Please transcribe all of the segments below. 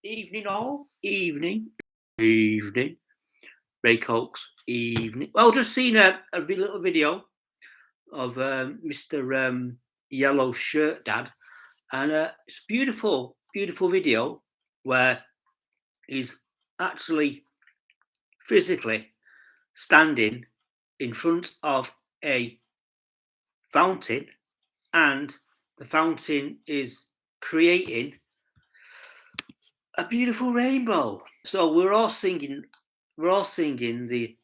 evening all, evening, Raycolks, evening. Well, just seen a little video of Mr. Yellow Shirt Dad, and it's a beautiful video where he's actually physically standing in front of a fountain, and the fountain is creating a beautiful rainbow. So we're all singing the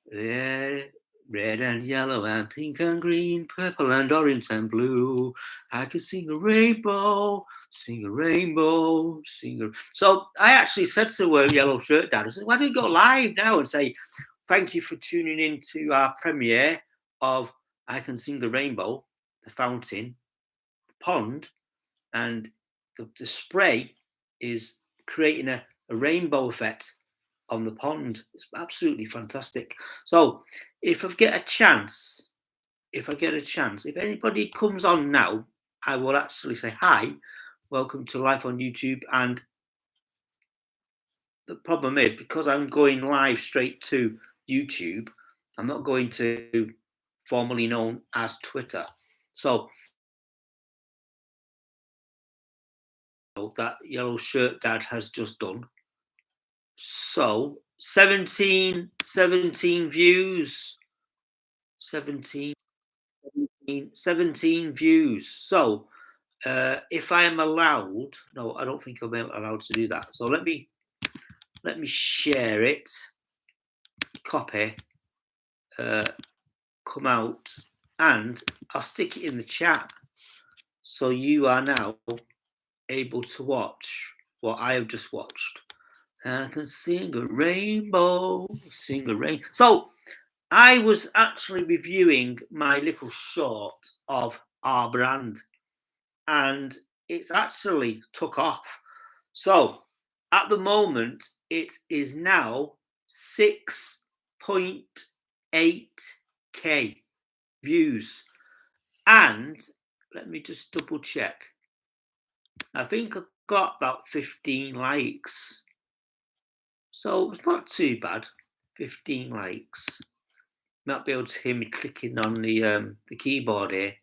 red and yellow and pink and green, purple and orange and blue. I could sing a rainbow, sing a rainbow, sing a. So I actually said to Yellow Shirt Dad, I said, why don't we go live now and say thank you for tuning in to our premiere of I Can Sing a Rainbow, the fountain, pond, and the spray is creating a rainbow effect on the pond. It's absolutely fantastic. So if get a chance, if anybody comes on now, I will actually say hi, welcome to live on YouTube. And the problem is, because I'm going live straight to YouTube, I'm not going to formerly known as Twitter. So that Yellow Shirt Dad has just done. So 17 views. 17 views. So if I am allowed, no, I don't think I'm allowed to do that. So let me share it, copy, come out, and I'll stick it in the chat. So you are now able to watch what I have just watched. I can sing a rainbow, sing a rain. So I was actually reviewing my little short of our brand, and it's actually took off. So at the moment, it is now 6.8k views. And let me just double check. I think I've got about 15 likes. So it's not too bad. 15 likes. Might be able to hear me clicking on the keyboard here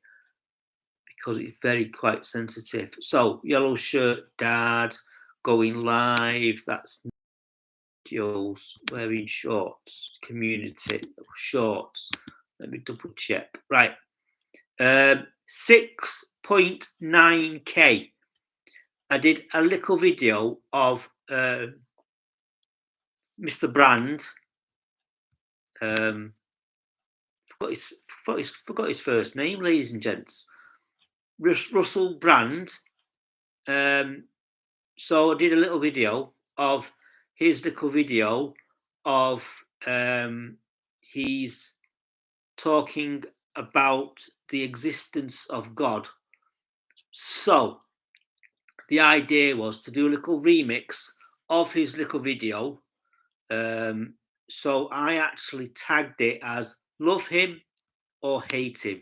because it's very quite sensitive. So Yellow Shirt Dad going live. That's videos wearing shorts. Community shorts. Let me double check. Right. 6.9k. I did a little video of Mr. Brand. Forgot his first name, ladies and gents. Russell Brand. So I did a little video of his little video of he's talking about the existence of God. So the idea was to do a little remix of his little video. So I actually tagged it as love him or hate him.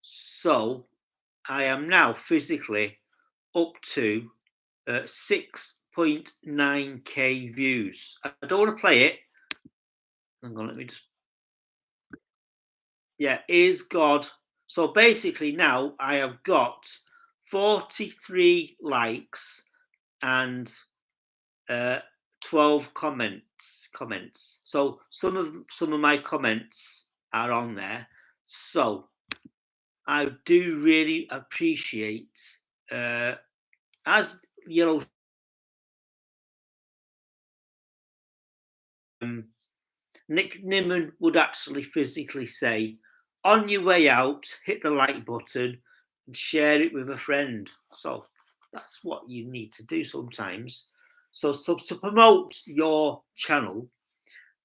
So I am now physically up to 6.9k views. I don't want to play it. Hang on, let me just. Yeah, is God. So basically now I have got 43 likes and 12 comments. So some of my comments are on there. So I do really appreciate as Yellow Nick Nimmin would actually physically say, on your way out, hit the like button and share it with a friend. So that's what you need to do sometimes. So to promote your channel,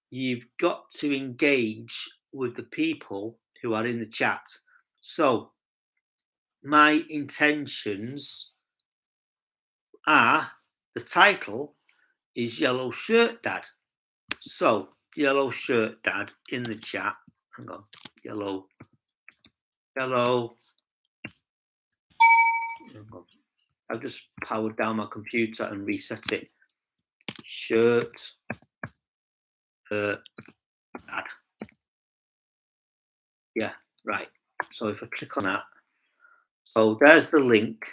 you've got to engage with the people who are in the chat. So my intentions are, the title is Yellow Shirt Dad. So Yellow Shirt Dad in the chat. Hang on, yellow. Hang on. I've just powered down my computer and reset it. shirt ad. Yeah, right. So if I click on that, so there's the link.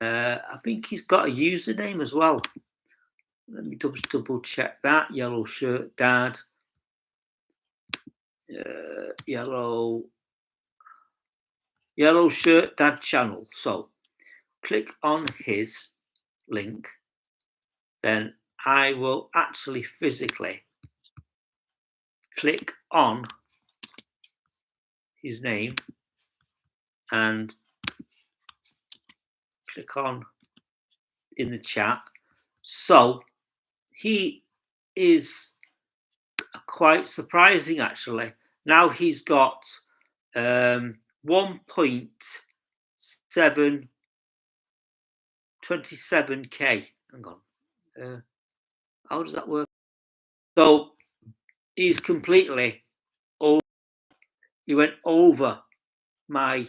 I think he's got a username as well. Let me double check that. Yellow shirt dad. Yellow shirt dad channel. So click on his link, then I will actually physically click on his name and click on in the chat. So he is quite surprising actually. Now he's got 1.727k. Hang on. How does that work? So he's completely over. He went over my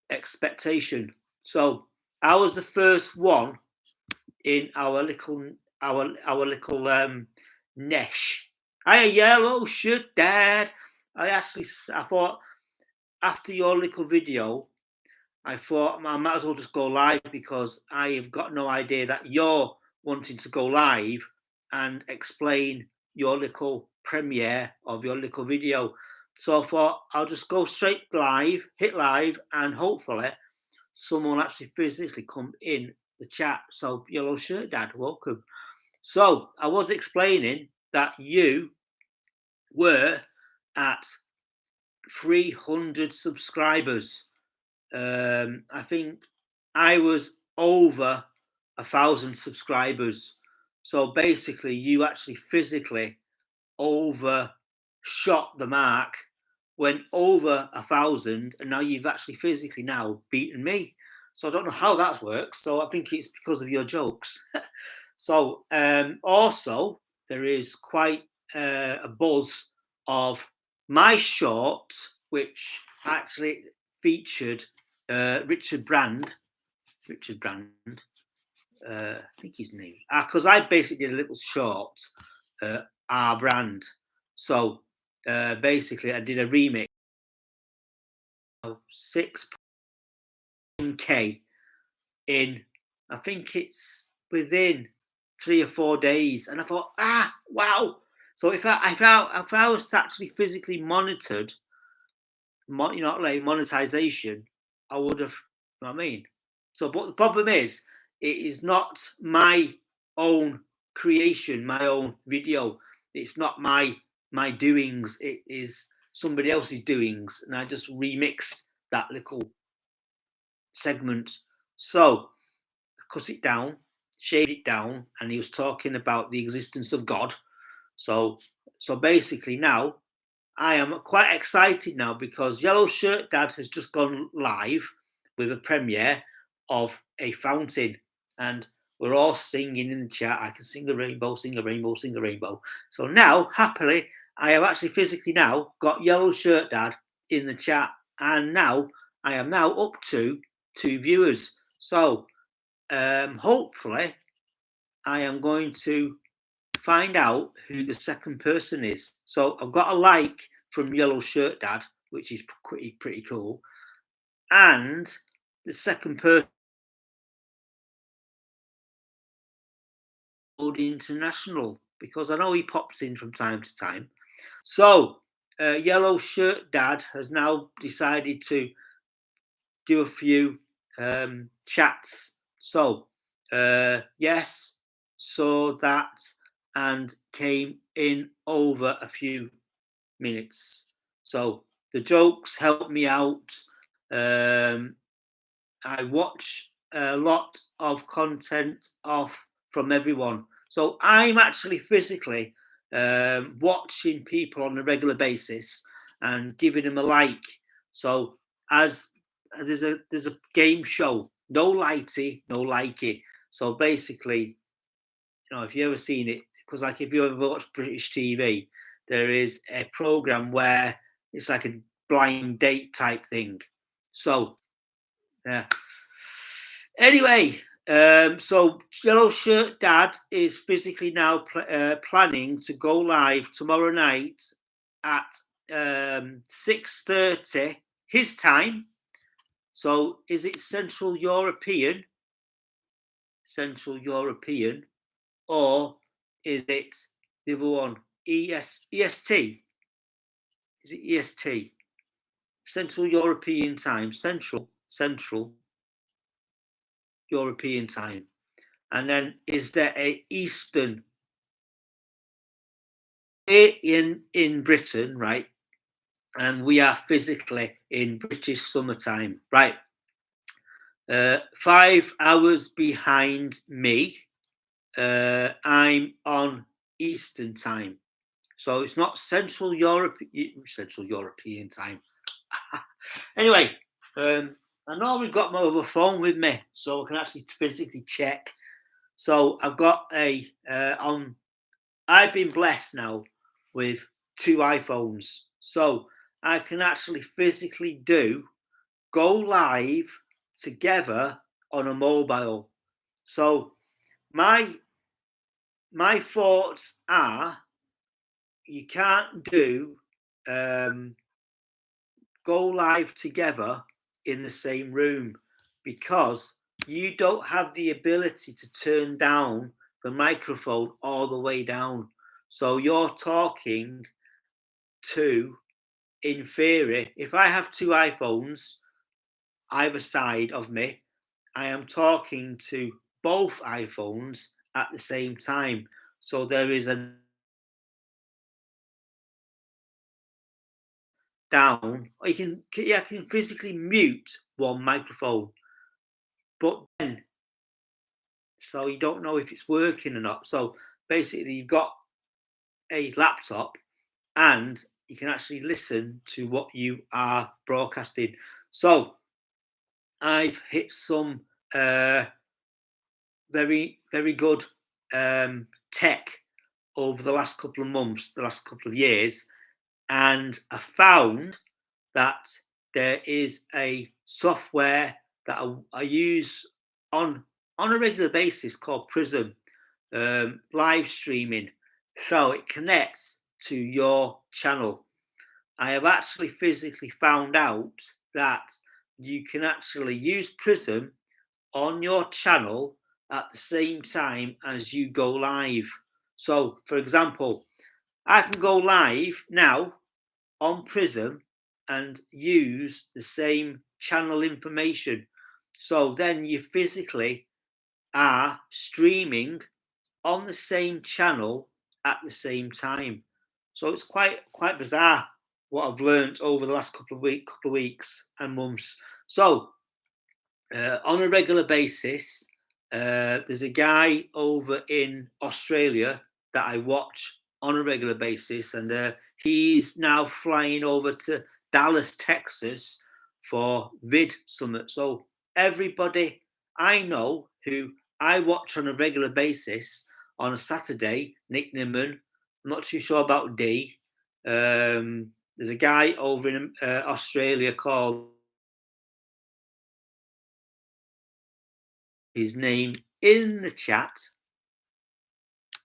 expectation. So I was the first one in our little niche. Hi, yellow shirt dad. I thought after your little video, I thought I might as well just go live because I have got no idea that you're wanting to go live and explain your little premiere of your little video. So I thought I'll just go straight live, hit live, and hopefully someone actually physically come in the chat. So yellow shirt dad, welcome. So I was explaining that you were at 300 subscribers. I think I was over 1,000 subscribers. So basically, you actually physically overshot the mark, went over 1,000, and now you've actually physically now beaten me. So I don't know how that works. So I think it's because of your jokes. So also there is quite a buzz of my short, which actually featured Richard Brand. I think his name. Because I basically did a little short, our brand. So basically, I did a remix of 6k in. I think it's within 3 or 4 days, and I thought, wow. So if I was actually physically monitored, like monetization, I would have. You know what I mean? So, but the problem is, it is not my own creation, my own video. It's not my doings. It is somebody else's doings, and I just remixed that little segment. So, cut it down, shade it down, and he was talking about the existence of God. So basically now I am quite excited now because Yellow Shirt Dad has just gone live with a premiere of a fountain, and we're all singing in the chat. I can sing a rainbow, sing a rainbow, sing a rainbow. So now, happily, I have actually physically now got Yellow Shirt Dad in the chat, and now I am now up to 2 viewers. So hopefully I am going to find out who the second person is. So I've got a like from Yellow Shirt Dad, which is pretty cool. And the second person, International, because I know he pops in from time to time. So Yellow Shirt Dad has now decided to do a few chats. So yes, saw that and came in over a few minutes. So the jokes help me out. I watch a lot of content from everyone. So I'm actually physically watching people on a regular basis and giving them a like. So as there's a game show, no lighty, no likey. So basically, if you ever seen it, because like if you ever watched British TV, there is a program where it's like a blind date type thing. So yeah. Anyway, So Yellow Shirt Dad is physically now planning to go live tomorrow night at 6:30 his time. So is it Central European? Central European, or is it the other one? EST? Is it EST? Central European time. Central European time. And then is there a Eastern in Britain, right? And we are physically in British summertime, right? 5 hours behind me. I'm on Eastern time, so it's not Central European time. Anyway, I normally got my other phone with me, so I can actually physically check. So I've got a on. I've been blessed now with 2 iPhones, so I can actually physically go live together on a mobile. So my thoughts are, you can't do go live together in the same room, because you don't have the ability to turn down the microphone all the way down. So you're talking to, in theory, if I have 2 iPhones either side of me, I am talking to both iPhones at the same time. So there is a down, or you can physically mute one microphone, but then, so you don't know if it's working or not. So basically, you've got a laptop and you can actually listen to what you are broadcasting. So I've hit some very, very good tech over the last couple of months, the last couple of years, and I found that there is a software that I use on a regular basis called Prism, live streaming. So it connects to your channel. I have actually physically found out that you can actually use Prism on your channel at the same time as you go live. So, for example, I can go live now on Prism and use the same channel information. So then you physically are streaming on the same channel at the same time. So it's quite bizarre what I've learned over the last couple of weeks and months. So on a regular basis, there's a guy over in Australia that I watch on a regular basis, and he's now flying over to Dallas, Texas for Vid Summit. So everybody I know who I watch on a regular basis on a Saturday, Nick Nimman, I'm not too sure about D. There's a guy over in Australia called, his name in the chat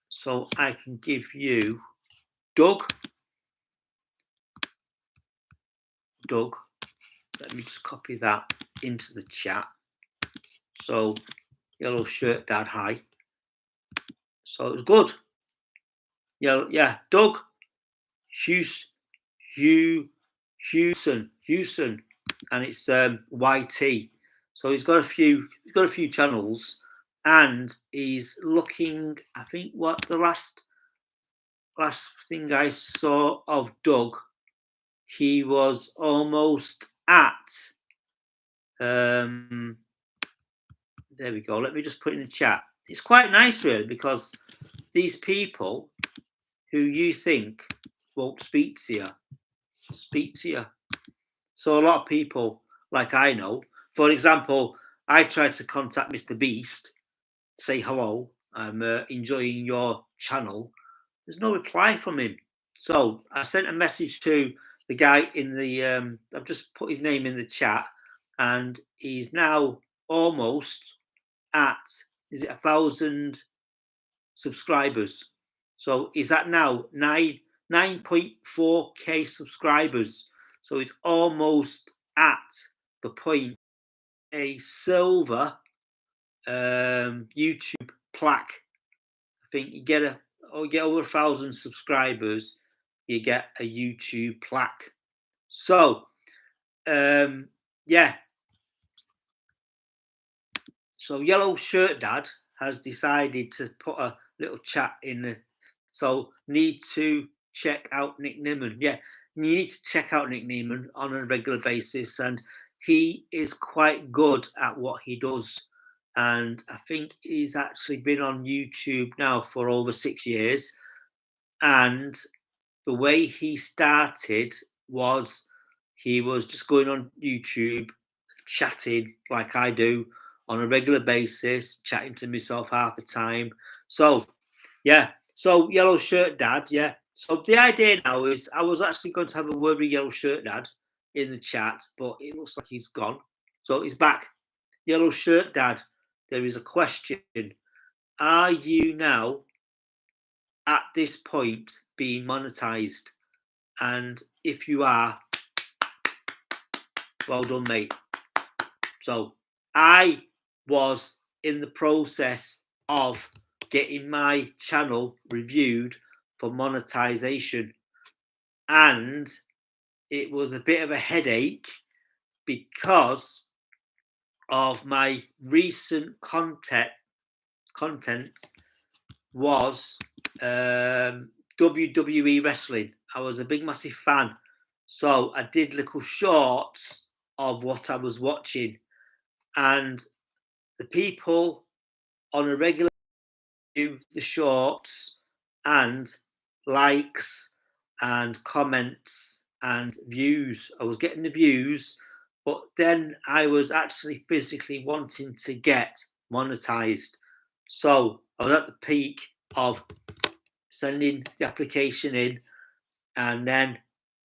so I can give you Doug. Let me just copy that into the chat. So Yellow Shirt Dad, hi. So it was good. Yeah, Doug Hewson, and it's YT. So he's got a few channels, and he's looking. I think what the last thing I saw of Doug, he was almost at. There we go. Let me just put it in the chat. It's quite nice, really, because these people who you think won't speak to you. So a lot of people, like I know, for example, I tried to contact Mr. Beast, say hello, I'm enjoying your channel. There's no reply from him. So I sent a message to the guy in the, I've just put his name in the chat, and he's now almost at, is it 1,000 subscribers? So he's at now 9.4k subscribers. So it's almost at the point a silver YouTube plaque. I think you get over 1,000 subscribers, you get a YouTube plaque. So yeah. So Yellow Shirt Dad has decided to put a little chat in the. So need to check out Nick Nimmin. Yeah, you need to check out Nick Nimmin on a regular basis, and he is quite good at what he does. And I think he's actually been on YouTube now for over 6 years. And the way he started was he was just going on YouTube, chatting like I do on a regular basis, chatting to myself half the time. So, yeah. So, Yellow Shirt Dad, yeah. So, the idea now is I was actually going to have a word with Yellow Shirt Dad in the chat, but it looks like he's gone. So, he's back. Yellow Shirt Dad, there is a question. Are you now at this point being monetized? And if you are, well done, mate. So I was in the process of getting my channel reviewed for monetization, and it was a bit of a headache because of my recent content was WWE wrestling. I was a big massive fan, so I did little shorts of what I was watching, and the people on a regular view the shorts and likes and comments and views. I was getting the views, but then I was actually physically wanting to get monetized. So I was at the peak of sending the application in, and then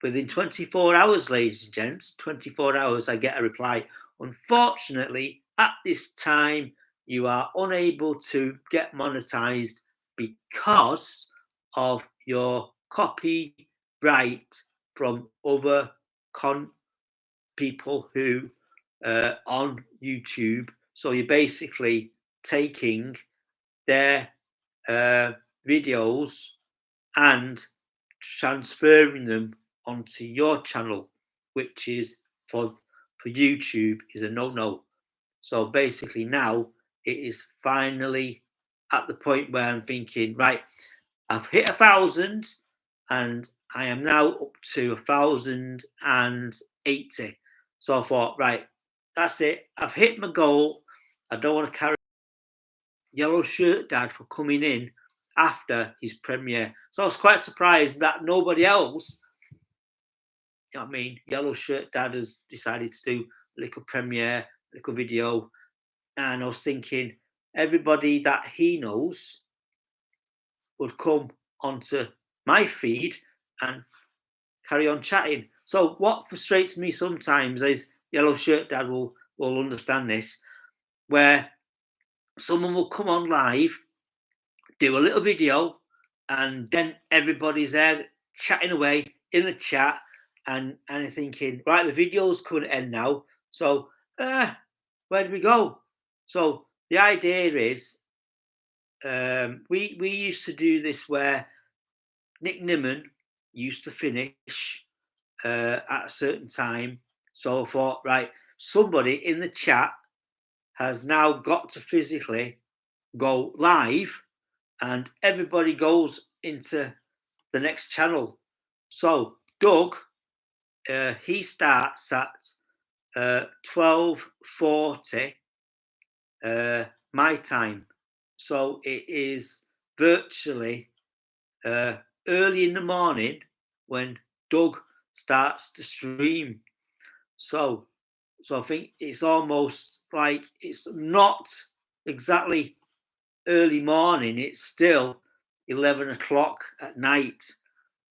within 24 hours, ladies and gents, 24 hours, I get a reply. Unfortunately, at this time, you are unable to get monetized because of your copyright from other people who on YouTube. So you're basically taking their videos and transferring them onto your channel, which is for YouTube is a no-no. So basically now it is finally at the point where I'm thinking, right, I've hit 1,000 and I am now up to 1,080. So I thought, right, that's it. I've hit my goal. I don't want to carry Yellow Shirt Dad for coming in after his premiere. So I was quite surprised that nobody else, you know what I mean, Yellow Shirt Dad has decided to do a little premiere, a little video. And I was thinking everybody that he knows would come onto my feed and carry on chatting. So what frustrates me sometimes is Yellow Shirt Dad will understand this, where someone will come on live, do a little video, and then everybody's there chatting away in the chat, and thinking, right, the video's coming to end now. So where do we go? So the idea is we used to do this where Nick Nimmin used to finish at a certain time. So I thought, right, somebody in the chat has now got to physically go live, and everybody goes into the next channel. So Doug, he starts at 12:40 my time. So it is virtually early in the morning when Doug starts to stream. So I think it's almost like it's not exactly early morning. It's still 11 o'clock at night.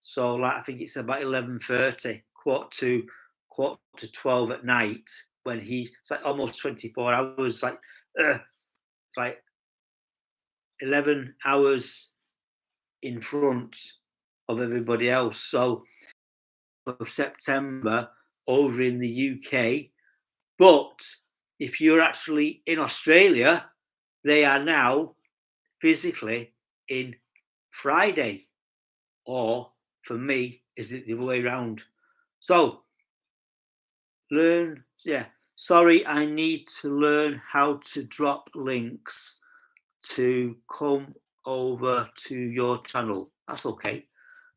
So like I think it's about 11:30, quarter to 12 at night when it's like almost 24 hours. Like like 11 hours in front of everybody else. So of September over in the UK. But if you're actually in Australia, they are now physically in Friday. Or for me, is it the other way around? So learn, yeah. Sorry, I need to learn how to drop links to come over to your channel. That's okay.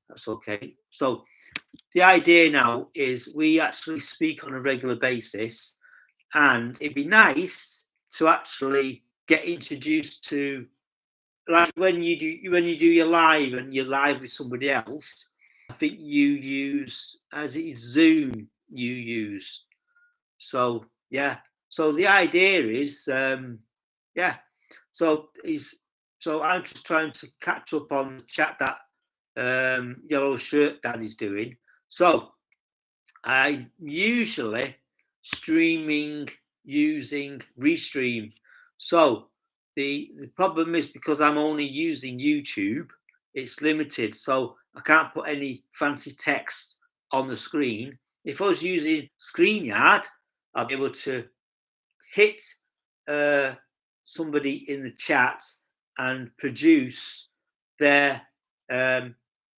That's okay. So the idea now is we actually speak on a regular basis, and it'd be nice to actually get introduced to, like when you do your live and you're live with somebody else. I think you use, as it is Zoom you use. So yeah. So the idea is yeah. So I'm just trying to catch up on the chat that Yellow Shirt Dad is doing. So I usually streaming using Restream. So the problem is, because I'm only using YouTube, it's limited. So I can't put any fancy text on the screen. If I was using StreamYard, I'll be able to hit somebody in the chat and produce their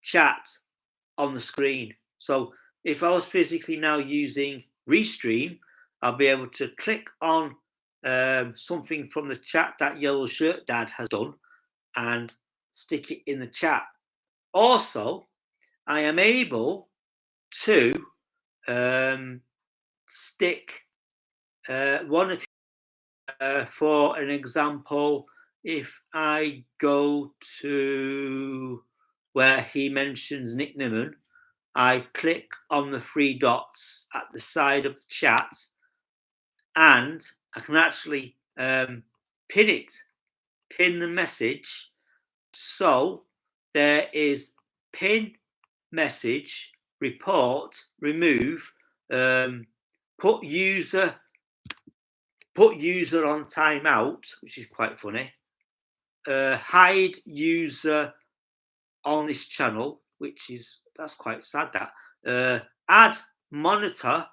chat on the screen. So if I was physically now using Restream, I'll be able to click on something from the chat that Yellow Shirt Dad has done and stick it in the chat. Also, I am able to stick one of, for an example, if I go to where he mentions Nick Nimmin, I click on the three dots at the side of the chat, and I can actually pin the message. So there is pin message, report, remove, put user on timeout, which is quite funny. Hide user on this channel, that's quite sad. That add monitor.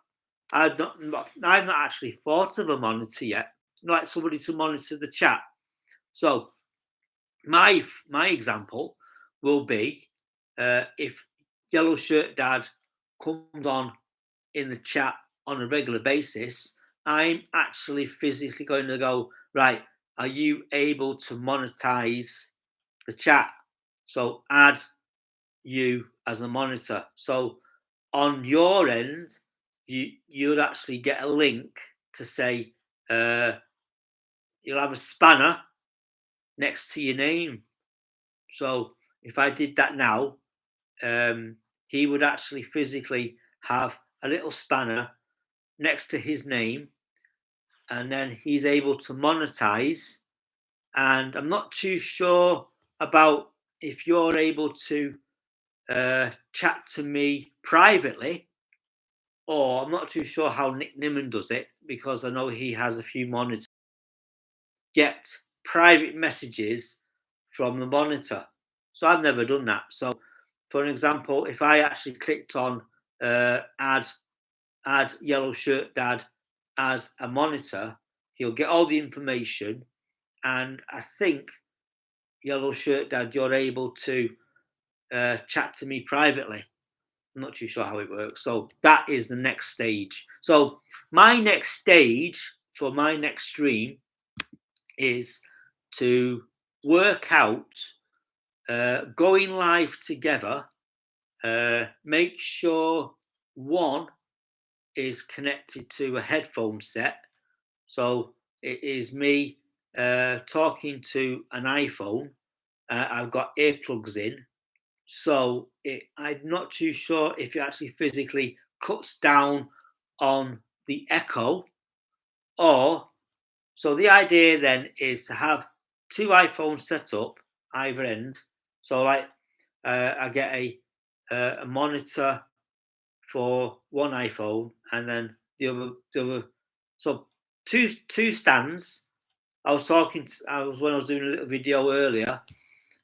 I've not actually thought of a monitor yet, like somebody to monitor the chat. So my example will be if Yellow Shirt Dad comes on in the chat on a regular basis, I'm actually physically going to go, right, are you able to monetize the chat? So add you as a monitor. So on your end, you'd actually get a link to say you'll have a spanner next to your name. So if I did that now, he would actually physically have a little spanner next to his name, and then he's able to monetize. And I'm not too sure about if you're able to chat to me privately, or I'm not too sure how Nick Nimmin does it, because I know he has a few monitors. Get private messages from the monitor. So I've never done that. So for an example, if I actually clicked on add Yellow Shirt Dad as a monitor, he'll get all the information. And I think, Yellow Shirt Dad, you're able to chat to me privately. I'm not too sure how it works. So that is the next stage. So my next stage for my next stream is to work out going live together. Make sure one is connected to a headphone set. So it is me talking to an iPhone. I've got earplugs in. So I'm not too sure if it actually physically cuts down on the echo, or so the idea then is to have two iPhones set up either end. So like I get a monitor for one iPhone, and then the other. So two stands I was talking. When I was doing a little video earlier.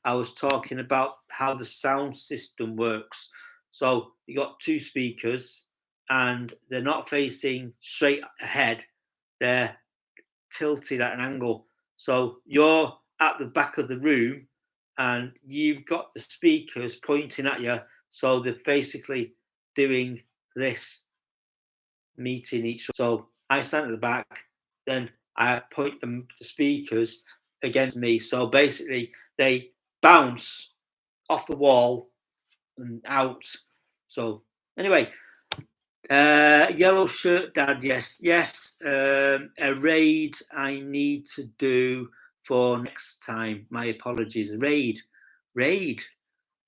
I was talking about how the sound system works. So you got two speakers, and they're not facing straight ahead. They're tilted at an angle. So you're at the back of the room, and you've got the speakers pointing at you. So they're basically doing this, meeting each other. So I stand at the back, then I point the speakers against me. So basically, they bounce off the wall and out. So anyway, yellow shirt dad, yes. A raid I need to do for next time. My apologies. Raid.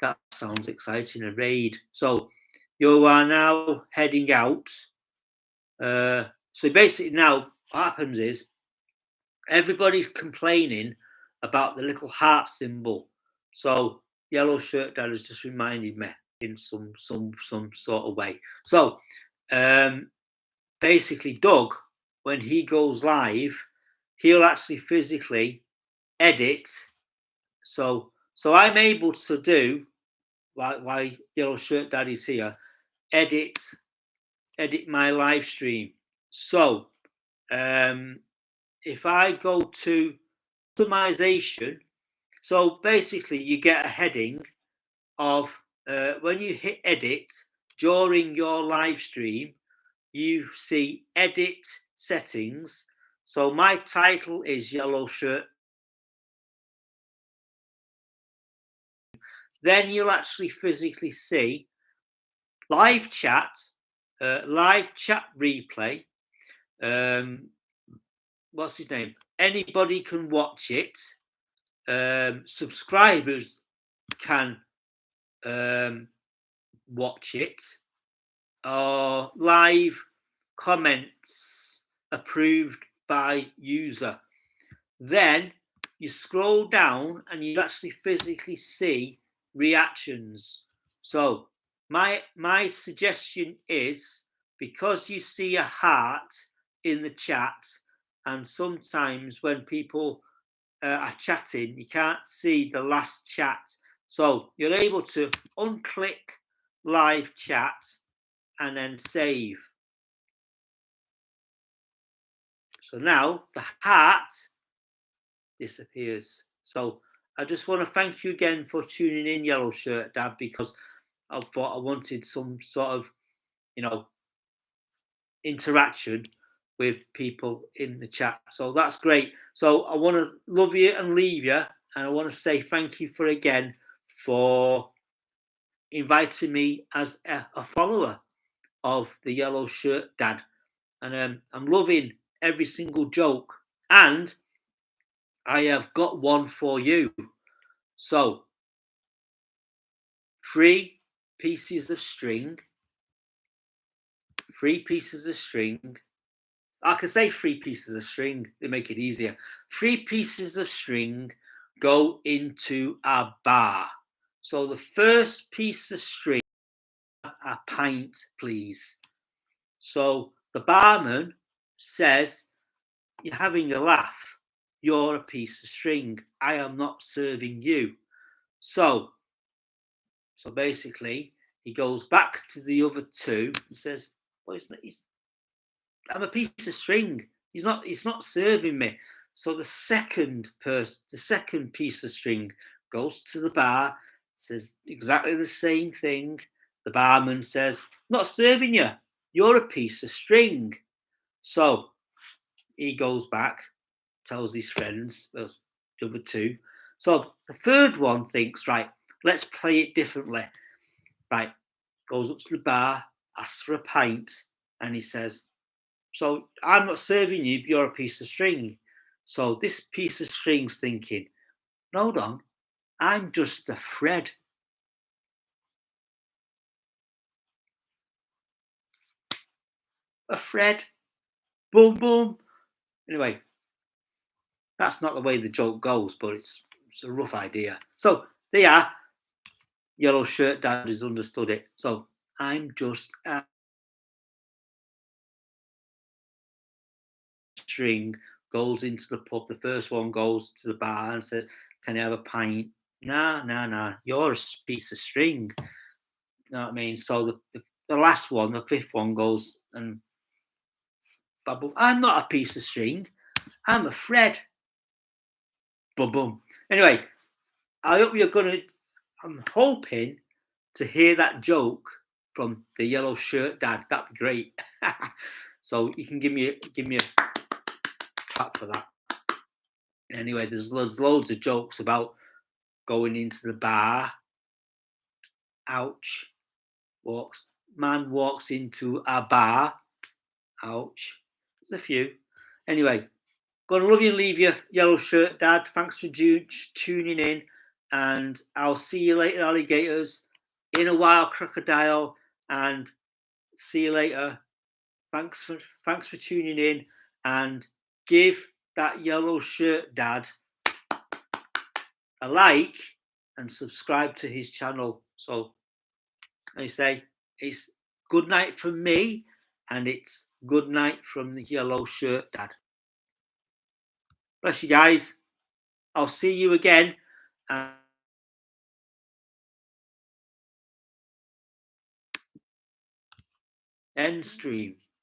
That sounds exciting. A raid. So you are now heading out. So basically now what happens is everybody's complaining about the little heart symbol. So yellow shirt dad has just reminded me in some sort of way. So basically Doug, when he goes live, he'll actually physically edit. So I'm able to do why yellow shirt daddy's here, edit my live stream. So if I go to customization, so basically you get a heading of when you hit edit during your live stream, you see edit settings. So my title is yellow shirt. Then you'll actually physically see live chat replay. What's his name? Anybody can watch it. Subscribers can watch it. Or live comments approved by user. Then you scroll down and you actually physically see reactions. So my suggestion is, because you see a heart in the chat, and sometimes when people are chatting, you can't see the last chat. So you're able to unclick live chat and then save. So now the heart disappears. So I just want to thank you again for tuning in, Yellow Shirt Dad, because I thought I wanted some sort of, interaction with people in the chat. So that's great. So I want to love you and leave you, and I want to say thank you for inviting me as a follower of the Yellow Shirt Dad. And I'm loving every single joke, and I have got one for you. So 3 pieces of string. I can say 3 pieces of string, they make it easier. 3 pieces of string go into a bar. So the first piece of string, a pint, please. So the barman says, "You're having a laugh. You're a piece of string. I am not serving you." So basically, he goes back to the other 2 and says, "Well, I'm a piece of string. He's not serving me." So the second piece of string goes to the bar, says exactly the same thing. The barman says, "Not serving you. You're a piece of string." So he goes back, tells his friends, those number 2. So the third one thinks, right, let's play it differently. Right, goes up to the bar, asks for a pint, and he says, "So I'm not serving you, you're a piece of string." So this piece of string's thinking, "Hold on, I'm just a thread." A thread. Boom, boom. Anyway, that's not the way the joke goes, but it's a rough idea. So there you are. Yellow Shirt Dad has understood it. So I'm just a string goes into the pub. The first one goes to the bar and says, "Can I have a pint?" Nah. You're a piece of string. You know what I mean? So the last one, the fifth one, goes and bubble. I'm not a piece of string. I'm a Fred. Boom. Anyway, I hope you're gonna. I'm hoping to hear that joke from the yellow shirt dad. That'd be great. So you can give me a clap for that. Anyway, there's loads of jokes about going into the bar. Ouch. Man walks into a bar. Ouch. There's a few. Anyway, gonna love you and leave you, yellow shirt dad. Thanks for tuning in, and I'll see you later, alligators. In a while, crocodile, and see you later. Thanks for tuning in, and give that yellow shirt dad a like and subscribe to his channel. So I say it's good night from me, and it's good night from the yellow shirt dad. Bless you guys. I'll see you again. End stream.